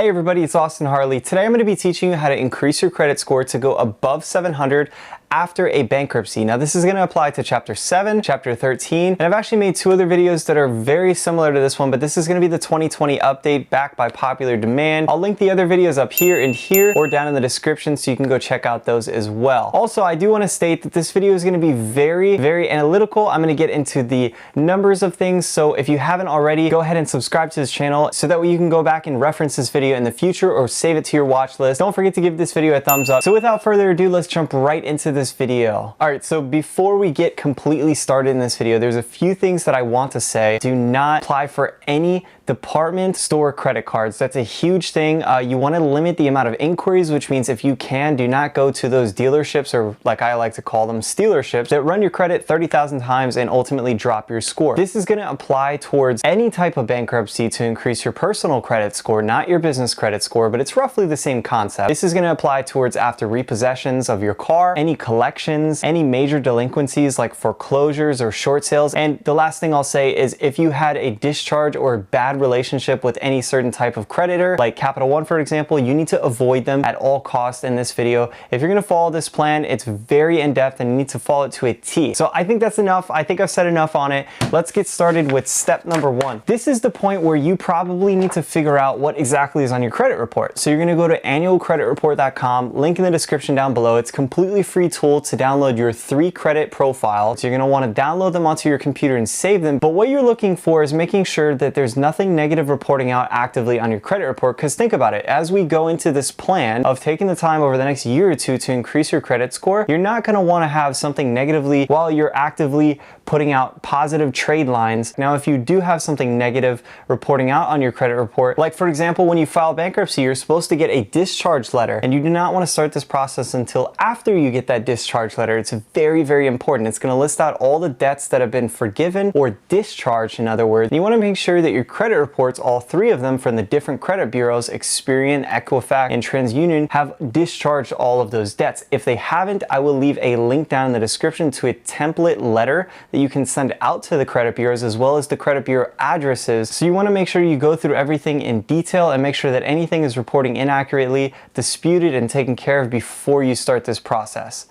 Hey everybody, it's Austin Harley. Today I'm going to be teaching you how to increase your credit score to go above 700 after a bankruptcy. Now this is going to apply to Chapter 7, Chapter 13, and I've actually made two other videos that are very similar to this one, but this is going to be the 2020 update backed by popular demand. I'll link the other videos up here and here or down in the description so you can go check out those as well. Also, I do want to state that this video is going to be very analytical. I'm going to get into the numbers of things, so if you haven't already, go ahead and subscribe to this channel so that way you can go back and reference this video in the future or save it to your watch list. Don't forget to give this video a thumbs up. So without further ado, let's jump right into this video. All right, so before we get completely started in this video, there's a few things that I want to say. Do not apply for any department store credit cards. That's a huge thing. You want to limit the amount of inquiries, which means if you can, do not go to those dealerships, or like I like to call them, stealerships, that run your credit 30,000 times and ultimately drop your score. This is going to apply towards any type of bankruptcy to increase your personal credit score, not your business credit score, but it's roughly the same concept. This is going to apply towards after repossessions of your car, any collections, any major delinquencies like foreclosures or short sales. And the last thing I'll say is if you had a discharge or bad relationship with any certain type of creditor, like Capital One, for example, you need to avoid them at all costs in this video. If you're going to follow this plan, it's very in-depth and you need to follow it to a T. So I think that's enough. I think I've said enough on it. Let's get started with step number one. This is the point where you probably need to figure out what exactly is on your credit report. So you're going to go to annualcreditreport.com, link in the description down below. It's a completely free tool to download your 3 credit profiles. So you're going to want to download them onto your computer and save them. But what you're looking for is making sure that there's nothing negative reporting out actively on your credit report. Because think about it, as we go into this plan of taking the time over the next year or two to increase your credit score, you're not going to want to have something negatively while you're actively putting out positive trade lines. Now, if you do have something negative reporting out on your credit report, like for example, when you file bankruptcy, you're supposed to get a discharge letter, and you do not want to start this process until after you get that discharge letter. It's very important. It's going to list out all the debts that have been forgiven or discharged, in other words. And you want to make sure that your credit reports, all 3 of them from the different credit bureaus, Experian, Equifax, and Transunion, have discharged all of those debts. If they haven't, I will leave a link down in the description to a template letter that you can send out to the credit bureaus, as well as the credit bureau addresses. So you want to make sure you go through everything in detail and make sure that anything is reporting inaccurately, disputed, and taken care of before you start this process.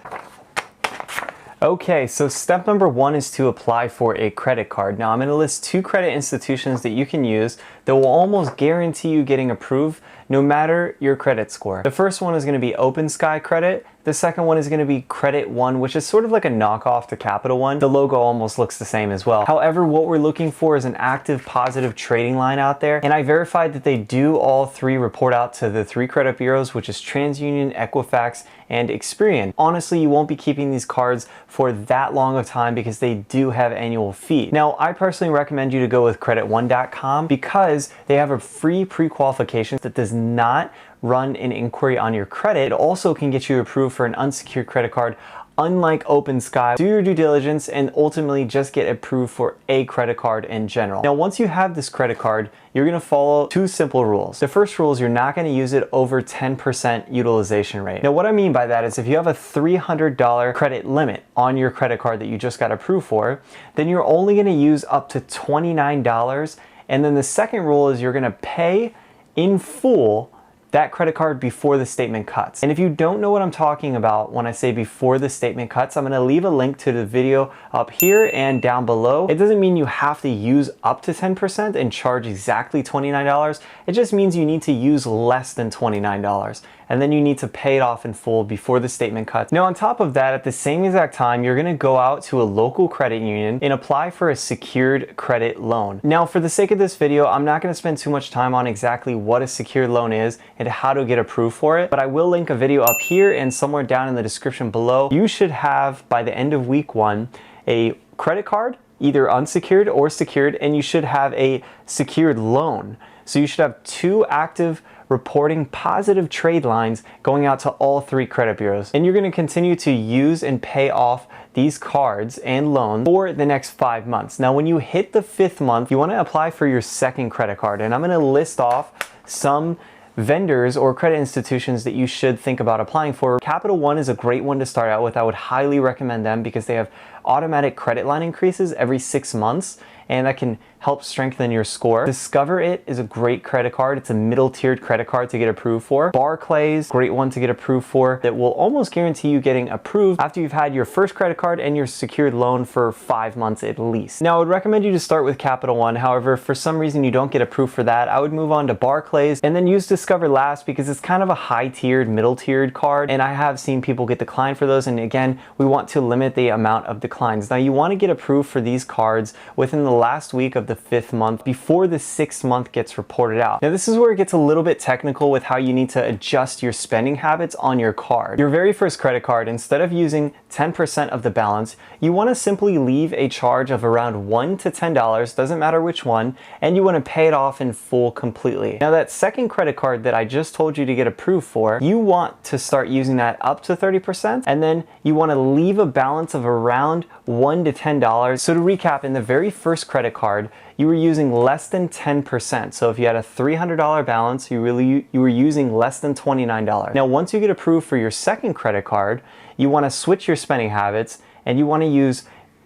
Okay, so step number 1 is to apply for a credit card. Now I'm going to list 2 credit institutions that you can use that will almost guarantee you getting approved no matter your credit score. The first one is going to be Open Sky Credit. The second one is going to be Credit One, which is sort of like a knockoff to Capital One. The logo almost looks the same as well. However, what we're looking for is an active positive trading line out there. And I verified that they do all 3 report out to the 3 credit bureaus, which is Transunion, Equifax, and Experian. Honestly, you won't be keeping these cards for that long of time because they do have annual fees. Now, I personally recommend you to go with credit1.com because they have a free pre-qualification that does not run an inquiry on your credit. It also can get you approved for an unsecured credit card. Unlike Open Sky, do your due diligence and ultimately just get approved for a credit card in general. Now, once you have this credit card, you're going to follow 2 simple rules. The first rule is you're not going to use it over 10% utilization rate. Now, what I mean by that is if you have a $300 credit limit on your credit card that you just got approved for, then you're only going to use up to $29. And then the second rule is you're going to pay in full that credit card before the statement cuts. And if you don't know what I'm talking about when I say before the statement cuts, I'm gonna leave a link to the video up here and down below. It doesn't mean you have to use up to 10% and charge exactly $29. It just means you need to use less than $29. And then you need to pay it off in full before the statement cuts. Now, on top of that, at the same exact time, you're gonna go out to a local credit union and apply for a secured credit loan. Now, for the sake of this video, I'm not gonna spend too much time on exactly what a secured loan is and how to get approved for it, but I will link a video up here and somewhere down in the description below. You should have, by the end of week 1, a credit card, either unsecured or secured, and you should have a secured loan. So you should have 2 active reporting positive trade lines going out to all 3 credit bureaus. And you're going to continue to use and pay off these cards and loans for the next 5 months. Now, when you hit the 5th month, you want to apply for your second credit card. And I'm going to list off some vendors or credit institutions that you should think about applying for. Capital One is a great one to start out with. I would highly recommend them because they have automatic credit line increases every 6 months, and that can help strengthen your score. Discover It is a great credit card. It's a middle tiered credit card to get approved for. Barclays, great one to get approved for, that will almost guarantee you getting approved after you've had your first credit card and your secured loan for 5 months at least. Now, I would recommend you to start with Capital One. However, if for some reason you don't get approved for that, I would move on to Barclays and then use Discover last, because it's kind of a high tiered, middle tiered card, and I have seen people get declined for those. And again, we want to limit the amount of declines. Now, you want to get approved for these cards within the last week of the 5th month before the 6th month gets reported out. Now, this is where it gets a little bit technical with how you need to adjust your spending habits on your card. Your very first credit card, instead of using 10% of the balance, you want to simply leave a charge of around $1 to $10, doesn't matter which one, and you want to pay it off in full completely. Now, that second credit card that I just told you to get approved for, you want to start using that up to 30%, and then you want to leave a balance of around $1 to $10. So to recap, in the very first credit card, you were using less than 10%. So if you had a $300 balance, you were using less than $29. Now, once you get approved for your second credit card, you want to switch your spending habits, and you want to use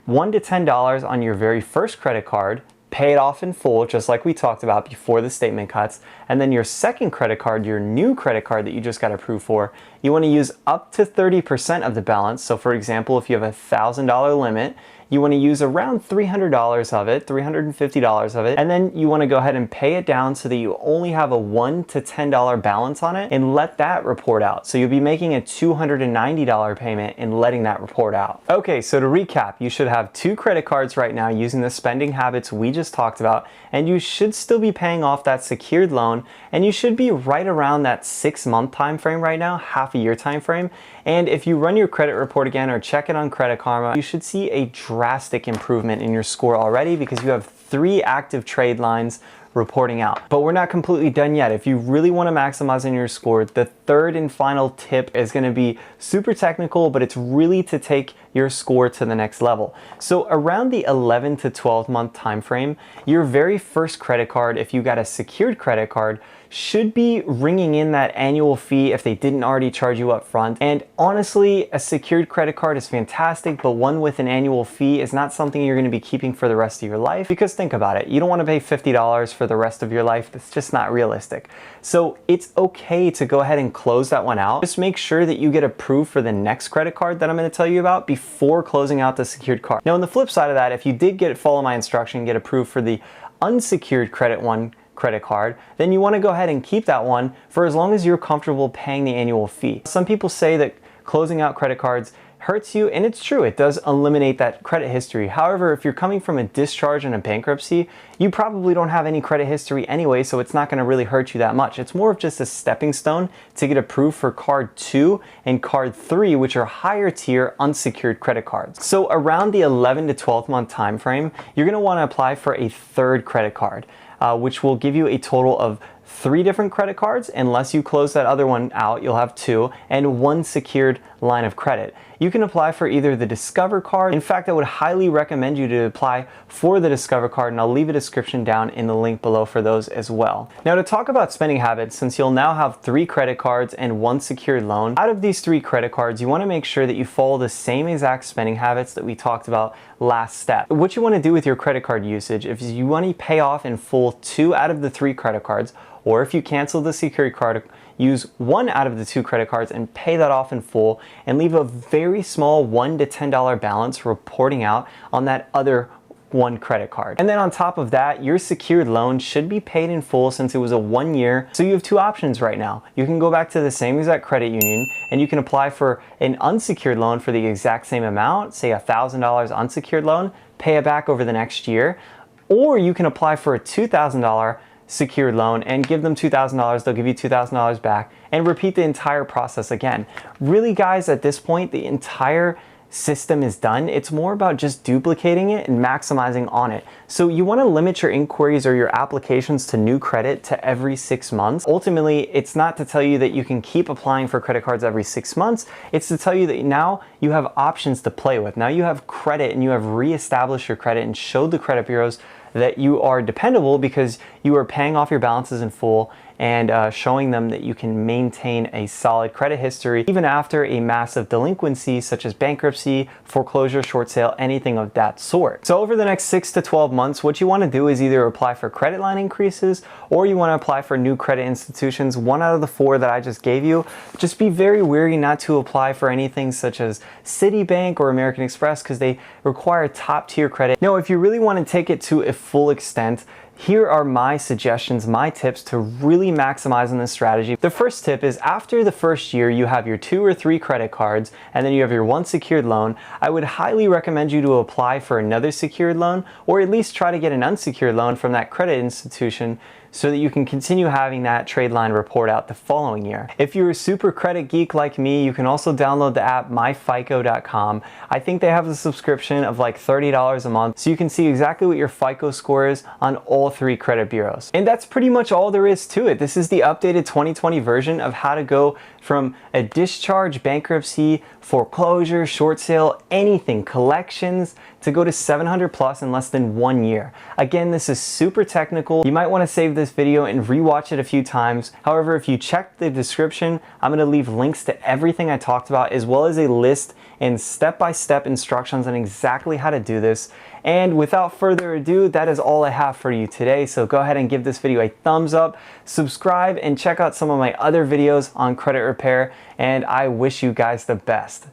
$1 to $10 on your very first credit card, pay it off in full, just like we talked about before the statement cuts. And then your second credit card, your new credit card that you just got approved for, you want to use up to 30% of the balance. So for example, if you have a $1,000 limit, you want to use around $300 of it, $350 of it, and then you want to go ahead and pay it down so that you only have a $1 to $10 balance on it, and let that report out. So you'll be making a $290 payment and letting that report out. Okay, so to recap, you should have 2 credit cards right now using the spending habits we just talked about, and you should still be paying off that secured loan, and you should be right around that 6-month time frame right now, half a year time frame. And if you run your credit report again or check it on Credit Karma, you should see a drastic improvement in your score already, because you have 3 active trade lines reporting out. But we're not completely done yet. If you really want to maximize on your score, the third and final tip is going to be super technical, but it's really to take your score to the next level. So around the 11 to 12 month time frame, your very first credit card, if you got a secured credit card, should be ringing in that annual fee if they didn't already charge you up front. And honestly, a secured credit card is fantastic, but one with an annual fee is not something you're going to be keeping for the rest of your life. Because think about it, you don't want to pay $50 for the rest of your life. That's just not realistic. So it's okay to go ahead and close that one out. Just make sure that you get approved for the next credit card that I'm going to tell you about before closing out the secured card. Now, on the flip side of that, if you did follow my instruction, get approved for the unsecured credit card, then you want to go ahead and keep that one for as long as you're comfortable paying the annual fee. Some people say that closing out credit cards hurts you, and it's true, it does eliminate that credit history. However, if you're coming from a discharge and a bankruptcy, you probably don't have any credit history anyway, so it's not going to really hurt you that much. It's more of just a stepping stone to get approved for card 2 and card 3, which are higher tier unsecured credit cards. So around the 11 to 12 month time frame, you're going to want to apply for a third credit card, which will give you a total of 3 different credit cards. Unless you close that other one out, you'll have 2, and 1 secured line of credit. You can apply for either the Discover card. In fact, I would highly recommend you to apply for the Discover card, and I'll leave a description down in the link below for those as well. Now, to talk about spending habits, since you'll now have 3 credit cards and 1 secured loan, out of these 3 credit cards, you want to make sure that you follow the same exact spending habits that we talked about last step. What you want to do with your credit card usage, if you want to pay off in full 2 out of the 3 credit cards, or if you cancel the secured card, use 1 out of the 2 credit cards and pay that off in full, and leave a very small $1 to $10 balance reporting out on that other 1 credit card. And then on top of that, your secured loan should be paid in full since it was a 1 year. So you have 2 options right now. You can go back to the same exact credit union and you can apply for an unsecured loan for the exact same amount, say $1,000 unsecured loan, pay it back over the next year. Or you can apply for a $2,000 secured loan and give them $2,000, they'll give you $2,000 back, and repeat the entire process again. Really, guys, at this point, the entire system is done. It's more about just duplicating it and maximizing on it. So you want to limit your inquiries or your applications to new credit to every 6 months. Ultimately, it's not to tell you that you can keep applying for credit cards every 6 months. It's to tell you that now you have options to play with. Now you have credit and you have reestablished your credit and showed the credit bureaus that you are dependable because you are paying off your balances in full and showing them that you can maintain a solid credit history even after a massive delinquency such as bankruptcy, foreclosure, short sale, anything of that sort. So over the next 6 to 12 months, what you want to do is either apply for credit line increases or you want to apply for new credit institutions. One out of the 4 that I just gave you. Just be very wary not to apply for anything such as Citibank or American Express because they require top tier credit. Now, if you really want to take it to a full extent, here are my suggestions, my tips to really maximize on this strategy. The first tip is after the first year, you have your 2 or 3 credit cards and then you have your 1 secured loan. I would highly recommend you to apply for another secured loan or at least try to get an unsecured loan from that credit institution so that you can continue having that trade line report out the following year. If you're a super credit geek like me, you can also download the app myfico.com. I think they have a subscription of like $30 a month, so you can see exactly what your FICO score is on all 3 credit bureaus. And that's pretty much all there is to it. This is the updated 2020 version of how to go from a discharge, bankruptcy, foreclosure, short sale, anything, collections, to go to 700 plus in less than 1 year. Again, this is super technical. You might want to save this video and rewatch it a few times. However, if you check the description, I'm going to leave links to everything I talked about, as well as a list and step-by-step instructions on exactly how to do this. And without further ado, that is all I have for you today. So go ahead and give this video a thumbs up, subscribe, and check out some of my other videos on credit repair. And I wish you guys the best.